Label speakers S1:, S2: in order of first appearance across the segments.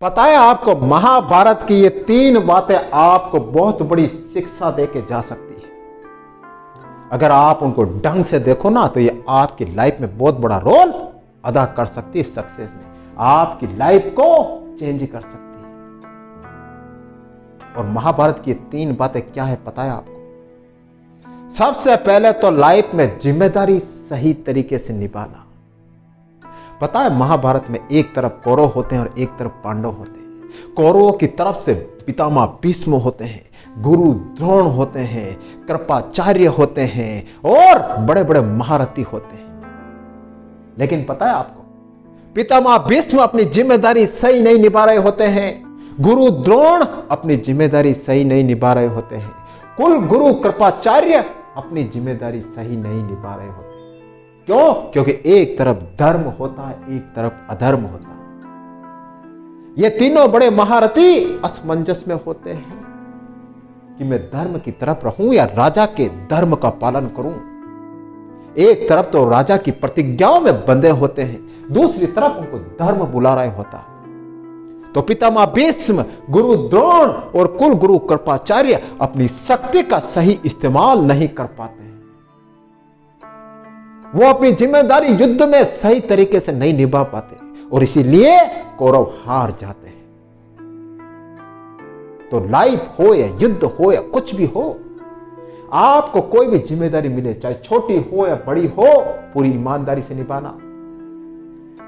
S1: पता है आपको, महाभारत की ये 3 बातें आपको बहुत बड़ी शिक्षा देके जा सकती है। अगर आप उनको ढंग से देखो ना, तो ये आपकी लाइफ में बहुत बड़ा रोल अदा कर सकती है। सक्सेस में आपकी लाइफ को चेंज कर सकती है। और महाभारत की 3 बातें क्या है पता है आपको? सबसे पहले तो लाइफ में जिम्मेदारी सही तरीके से निभाना। पता है महाभारत में एक तरफ कौरव होते हैं और एक तरफ पांडव होते हैं। कौरवों की तरफ से पितामह भीष्म होते हैं, गुरु द्रोण होते हैं, कृपाचार्य होते हैं और बड़े बड़े महारथी होते हैं। लेकिन पता है आपको, पितामह भीष्म अपनी जिम्मेदारी सही नहीं निभा रहे होते हैं, गुरु द्रोण अपनी जिम्मेदारी सही नहीं निभा रहे होते हैं, कुल गुरु कृपाचार्य अपनी जिम्मेदारी सही नहीं निभा रहे होते। क्यों? क्योंकि एक तरफ धर्म होता है, एक तरफ अधर्म होता है। ये तीनों बड़े महारथी असमंजस में होते हैं कि मैं धर्म की तरफ रहूं या राजा के धर्म का पालन करूं। एक तरफ तो राजा की प्रतिज्ञाओं में बंधे होते हैं, दूसरी तरफ उनको धर्म बुला रहा होता। तो पितामह भीष्म, गुरु द्रोण और कुल गुरु कृपाचार्य अपनी शक्ति का सही इस्तेमाल नहीं कर पाते हैं। वो अपनी जिम्मेदारी युद्ध में सही तरीके से नहीं निभा पाते और इसीलिए कौरव हार जाते हैं। तो लाइफ हो या युद्ध हो या कुछ भी हो, आपको कोई भी जिम्मेदारी मिले, चाहे छोटी हो या बड़ी हो, पूरी ईमानदारी से निभाना।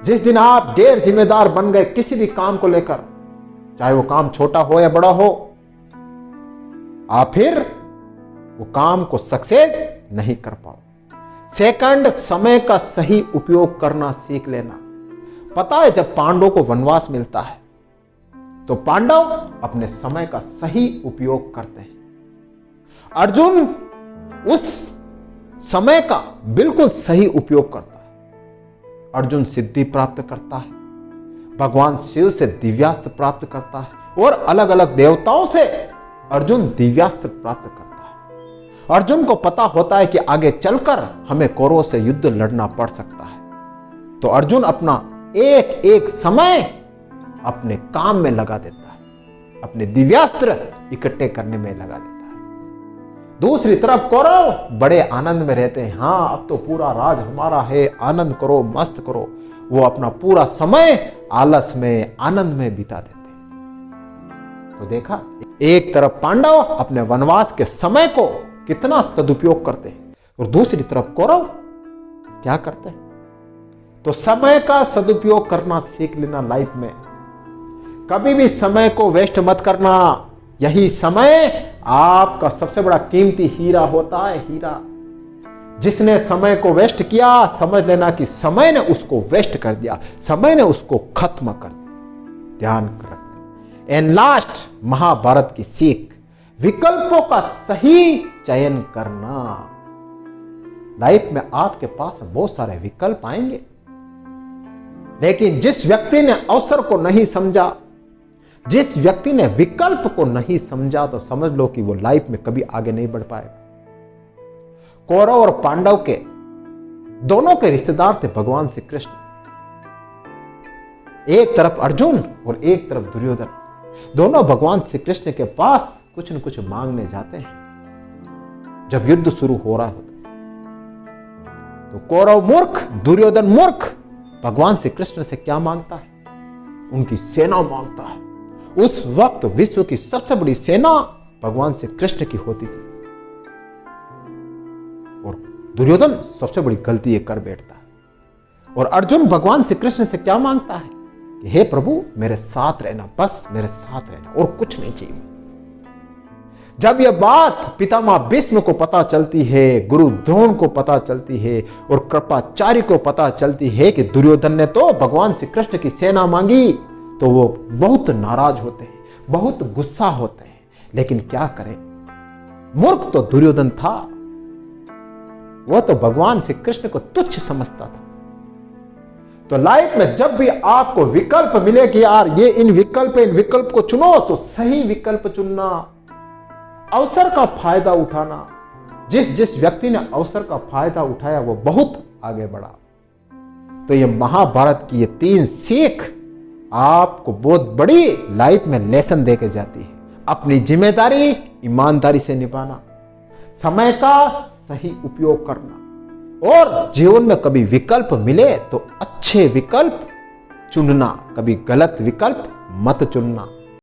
S1: जिस दिन आप गैर जिम्मेदार बन गए किसी भी काम को लेकर, चाहे वो काम छोटा हो या बड़ा हो, आप फिर वो काम को सक्सेस नहीं कर पाओ। सेकंड, समय का सही उपयोग करना सीख लेना। पता है जब पांडवों को वनवास मिलता है तो पांडव अपने समय का सही उपयोग करते हैं। अर्जुन उस समय का बिल्कुल सही उपयोग करता है। अर्जुन सिद्धि प्राप्त करता है, भगवान शिव से दिव्यास्त्र प्राप्त करता है और अलग अलग देवताओं से अर्जुन दिव्यास्त्र प्राप्त करता है। अर्जुन को पता होता है कि आगे चलकर हमें कौरवों से युद्ध लड़ना पड़ सकता है, तो अर्जुन अपना एक एक समय अपने काम में लगा देता है, अपने दिव्यास्त्र इकट्ठे करने में लगा देता है। दूसरी तरफ कौरव बड़े आनंद में रहते हैं। हाँ, अब तो पूरा राज हमारा है, आनंद करो, मस्त करो। वो अपना पूरा समय आलस में, आनंद में बिता देते हैं। तो देखा, एक तरफ पांडव अपने वनवास के समय को कितना सदुपयोग करते हैं और दूसरी तरफ कौरव क्या करते हैं। तो समय का सदुपयोग करना सीख लेना लाइफ में। कभी भी समय को वेस्ट मत करना। यही समय आपका सबसे बड़ा कीमती हीरा होता है, हीरा। जिसने समय को वेस्ट किया, समझ लेना कि समय ने उसको वेस्ट कर दिया, समय ने उसको खत्म कर दिया। ध्यान रखना। एंड लास्ट, महाभारत की सीख, विकल्पों का सही चयन करना। लाइफ में आपके पास बहुत सारे विकल्प आएंगे, लेकिन जिस व्यक्ति ने अवसर को नहीं समझा, जिस व्यक्ति ने विकल्प को नहीं समझा, तो समझ लो कि वो लाइफ में कभी आगे नहीं बढ़ पाएगा। कौरव और पांडव के दोनों के रिश्तेदार थे भगवान श्री कृष्ण। एक तरफ अर्जुन और एक तरफ दुर्योधन। दोनों भगवान श्री कृष्ण के पास कुछ न कुछ मांगने जाते हैं जब युद्ध शुरू हो रहा होता। तो कौरव मूर्ख, दुर्योधन मूर्ख भगवान श्री कृष्ण से क्या मांगता है? उनकी सेना मांगता है। उस वक्त विश्व की सबसे बड़ी सेना भगवान श्री कृष्ण की होती थी और दुर्योधन सबसे बड़ी गलती ये कर बैठता है। और अर्जुन भगवान श्री कृष्ण से क्या मांगता है कि हे प्रभु, मेरे साथ रहना, बस मेरे साथ रहना और कुछ नहीं चाहिए। जब यह बात पितामह भीष्म को पता चलती है, गुरु द्रोण को पता चलती है और कृपाचार्य को पता चलती है कि दुर्योधन ने तो भगवान श्री कृष्ण की सेना मांगी, तो वो बहुत नाराज होते हैं, बहुत गुस्सा होते हैं। लेकिन क्या करें, मूर्ख तो दुर्योधन था, वो तो भगवान श्री कृष्ण को तुच्छ समझता था। तो लाइफ में जब भी आपको विकल्प मिले कि यार ये इन विकल्प को चुनो, तो सही विकल्प चुनना, अवसर का फायदा उठाना। जिस व्यक्ति ने अवसर का फायदा उठाया वो बहुत आगे बढ़ा। तो ये महाभारत की ये 3 सीख आपको बहुत बड़ी लाइफ में लेसन देके जाती है। अपनी जिम्मेदारी ईमानदारी से निभाना, समय का सही उपयोग करना, और जीवन में कभी विकल्प मिले तो अच्छे विकल्प चुनना, कभी गलत विकल्प मत चुनना।